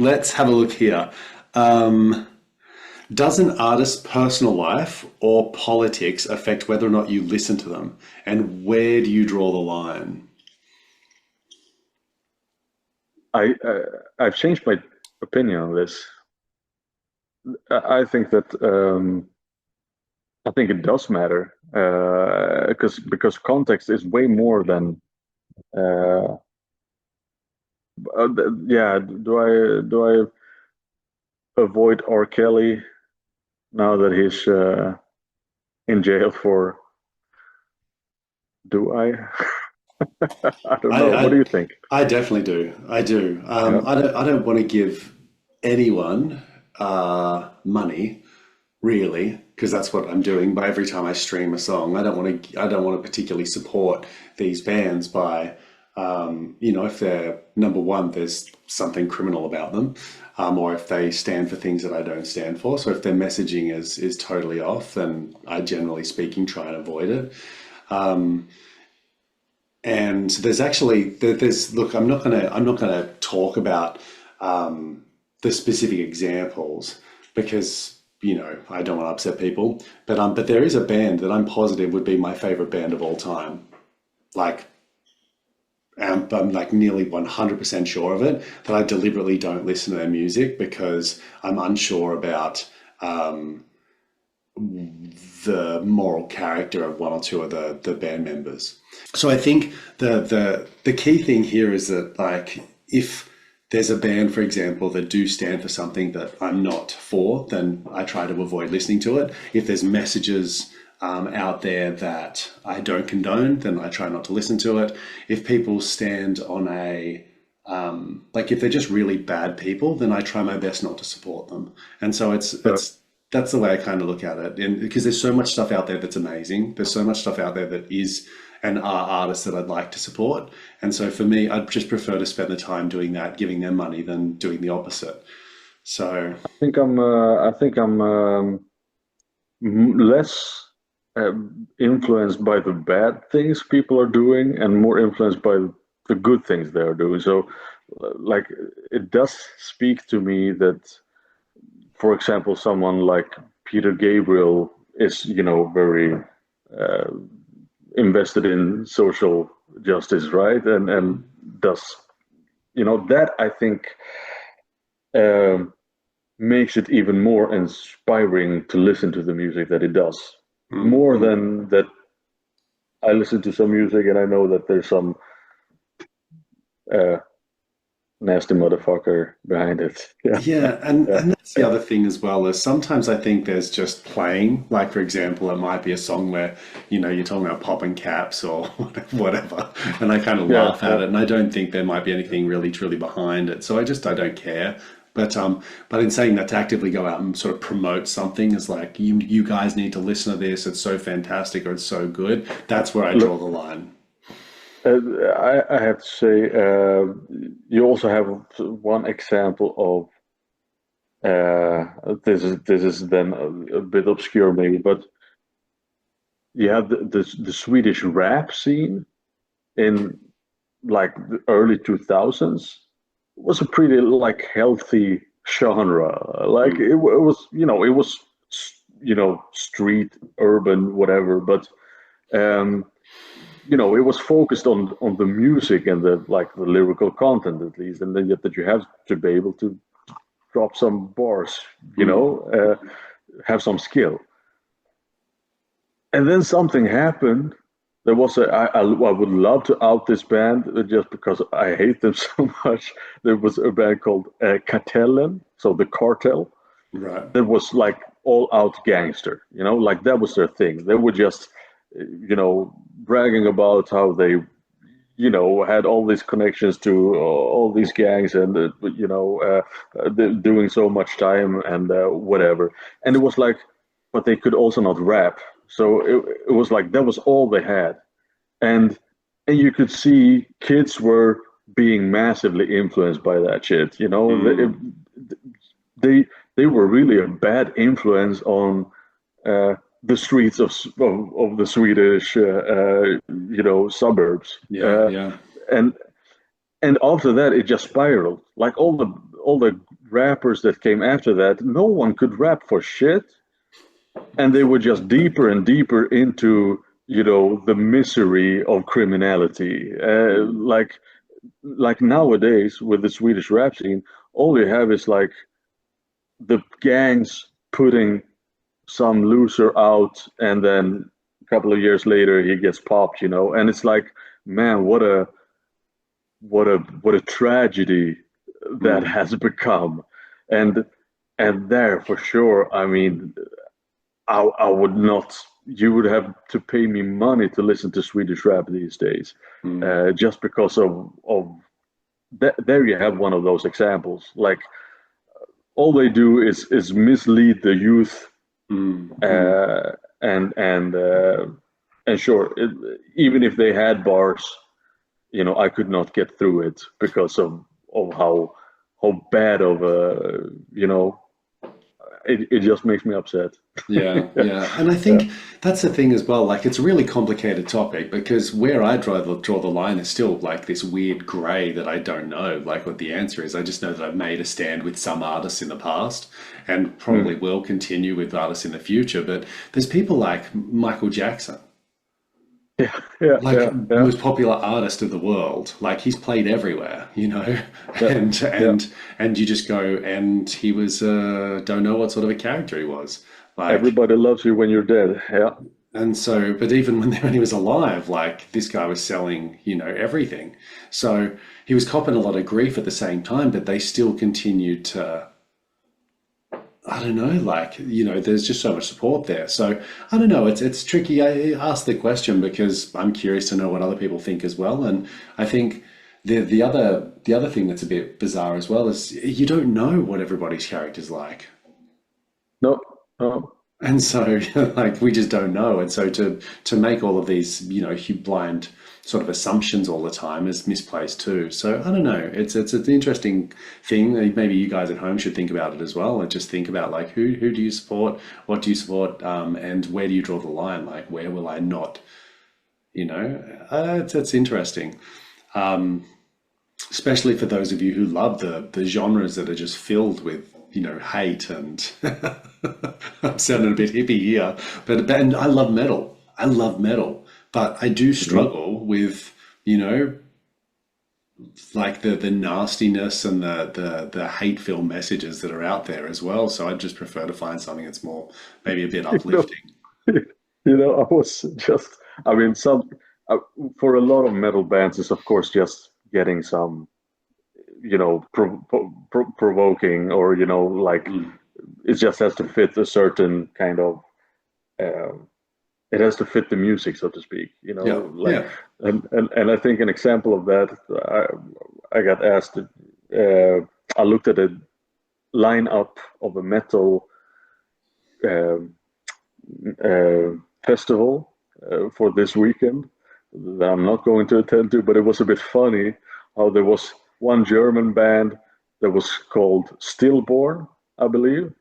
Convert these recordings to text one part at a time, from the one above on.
Let's have a look here. Um, does an artist's personal life or politics affect whether or not you listen to them? And where do you draw the line? I've changed my opinion on this. I think that I think it does matter because context is way more than uh, yeah. Do I avoid R. Kelly now that he's in jail for? Do I? I don't I, know. What do I, you think? I definitely do. I do. Yeah. I don't want to give anyone money, really, because that's what I'm doing. But every time I stream a song, I don't want to particularly support these bands by, if they're number one, there's something criminal about them, or if they stand for things that I don't stand for. So if their messaging is totally off, then I generally speaking try and avoid it. And there's actually there's look, I'm not gonna talk about the specific examples because I don't want to upset people. But there is a band that I'm positive would be my favorite band of all time. Like I'm like nearly 100% sure of it, that I deliberately don't listen to their music because I'm unsure about the moral character of one or two of the band members. So I think the key thing here is that, like, if there's a band, for example, that do stand for something that I'm not for, then I try to avoid listening to it. If there's messages out there that I don't condone, then I try not to listen to it. If people stand on like, if they're just really bad people, then I try my best not to support them. And so Uh, that's the way I kind of look at it. And because there's so much stuff out there that's amazing, there's so much stuff out there that is and are artists that I'd like to support. And so for me, I'd just prefer to spend the time doing that, giving them money, than doing the opposite. So I think I'm less influenced by the bad things people are doing and more influenced by the good things they are doing. So, like, it does speak to me that, for example, someone like Peter Gabriel is, very uh, invested in social justice, right? And does, that I think um, makes it even more inspiring to listen to the music that it does. More mm. than that, I listen to some music and I know that there's some uh, nasty motherfucker behind it. Yeah, Yeah, and yeah, and that's the yeah, other thing as well, is sometimes I think there's just playing. Like, for example, it might be a song where, you're talking about popping caps or whatever, and I kind of yeah, laugh yeah. at it, and I don't think there might be anything really truly behind it. So I don't care. But in saying that, to actively go out and sort of promote something is like, you guys need to listen to this. It's so fantastic, or it's so good. That's where I draw Look, the line. I have to say, you also have one example of this is then a bit obscure maybe, but you have the Swedish rap scene in like the early 2000s was a pretty like healthy genre. Like Mm. it was, street, urban, whatever, but um, it was focused on the music and the like the lyrical content at least, and then yet that you have to be able to drop some bars, Mm. have some skill. And then something happened. There was I would love to out this band just because I hate them so much. There was a band called Kartellen, so the cartel. Right. That was like all out gangster, like that was their thing. They were just, bragging about how they, had all these connections to all these gangs and, doing so much time and whatever. And it was like, but they could also not rap. So it was like that was all they had. And and you could see kids were being massively influenced by that shit. Mm. They they were really a bad influence on uh, the streets of the Swedish suburbs. Yeah. Yeah. And and after that, it just spiraled. Like all the all the rappers that came after that, no one could rap for shit, and they were just deeper and deeper into the misery of criminality. Like nowadays with the Swedish rap scene, all you have is like the gangs putting some loser out, and then a couple of years later he gets popped, and it's like, man, what a tragedy that Mm. has become. And and there for sure, I mean, I would not. You would have to pay me money to listen to Swedish rap these days, Mm. just because of that. There you have one of those examples. Like, all they do is mislead the youth, Mm. Mm. uh, and sure, even if they had bars, I could not get through it because of how bad of a it just makes me upset. Yeah, yeah. And I Yeah. think that's the thing as well. Like, it's a really complicated topic because where I draw the line is still like this weird gray that I don't know, like, what the answer is. I just know that I've made a stand with some artists in the past and probably Mm. will continue with artists in the future. But there's people like Michael Jackson, Yeah, yeah, like yeah, yeah, most popular artist of the world. Like, he's played everywhere, yeah, and yeah. you just go, and he was don't know what sort of a character he was. Like, Everybody loves you when you're dead. Yeah. and so, but even when he was alive, like, this guy was selling, everything. So he was copping a lot of grief at the same time, but they still continued to, I don't know, like, there's just so much support there. So I don't know, it's tricky. I asked the question because I'm curious to know what other people think as well. And I think the other thing that's a bit bizarre as well is you don't know what everybody's character's like. No, no. And so, like, we just don't know. And so to make all of these, blind sort of assumptions all the time is misplaced too. So I don't know. It's an interesting thing. Maybe you guys at home should think about it as well, and just think about, like, who do you support, what do you support, and where do you draw the line? Like, where will I not? It's interesting, especially for those of you who love the genres that are just filled with hate and I'm sounding a bit hippie here, but and I love metal. I love metal, but I do Mhm. struggle with like the nastiness and the hate-filled messages that are out there as well. So I just prefer to find something that's more, maybe a bit You know, uplifting. I was just, I mean, uh, for a lot of metal bands, it's of course just getting some, provoking, or, like, Mm. it just has to fit a certain kind of, um, it has to fit the music, so to speak, Yeah, like, yeah. and I think an example of that, I got asked, I looked at a lineup of a metal um uh, festival for this weekend that I'm not going to attend to, but it was a bit funny how there was one German band that was called Stillborn, I believe,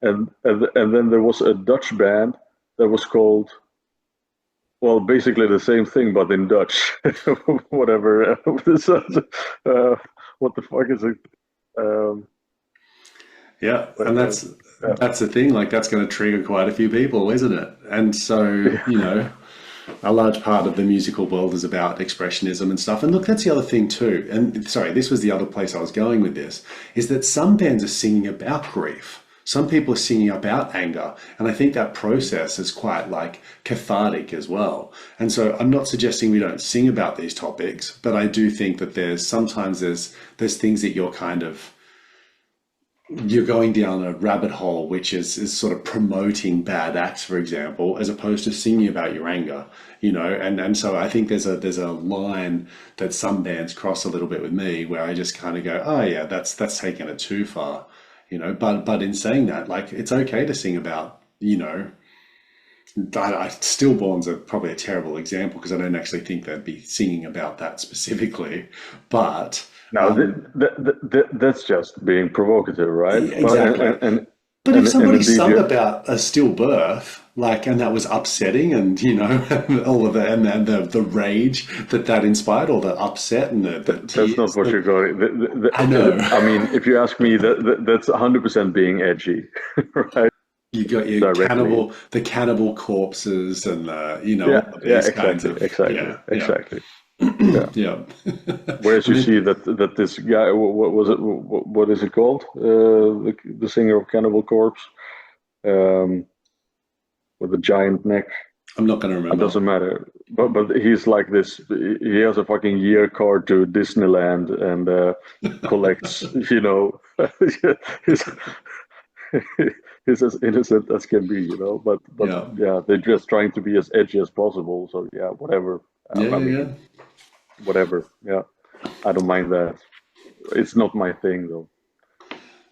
and then there was a Dutch band that was called, well, basically the same thing but in Dutch. Whatever. What the fuck is it? Um, Yeah, but, and uh, yeah, that's the thing. Like, that's going to trigger quite a few people, isn't it? And so, a large part of the musical world is about expressionism and stuff. And look, that's the other thing too. And sorry, this was the other place I was going with this, is that some bands are singing about grief. Some people are singing about anger. And I think that process is quite, like, cathartic as well. And so I'm not suggesting we don't sing about these topics, but I do think that there's things that you're going down a rabbit hole, which is sort of promoting bad acts, for example, as opposed to singing about your anger, and so I think there's a line that some bands cross a little bit with me, where I just kind of go, oh yeah, that's taking it too far, but in saying that, like, it's okay to sing about, stillborns are probably a terrible example because I don't actually think they'd be singing about that specifically, but now that's just being provocative, right? But exactly. But if and somebody indeed, sung you about a stillbirth, like, and that was upsetting, and all of the and the rage that inspired, or the upset and the that's not tears. what you're going. I know. I mean, if you ask me, that's 100% being edgy, right? You got your Directly. cannibal corpses, and Yeah, all of yeah, these kinds exactly, of, exactly, yeah, yeah, exactly. Yeah. yeah. Whereas you And see then that this guy, what was it? What is it called? The singer of Cannibal Corpse, um, with the giant neck. I'm not going to It remember. doesn't matter. But he's like this. He has a fucking year card to Disneyland and collects. He's he's as innocent as can be. But Yeah, yeah, they're just trying to be as edgy as possible. So yeah, whatever. yeah, I yeah, yeah. mean, whatever. Yeah, I don't mind that. It's not my thing though.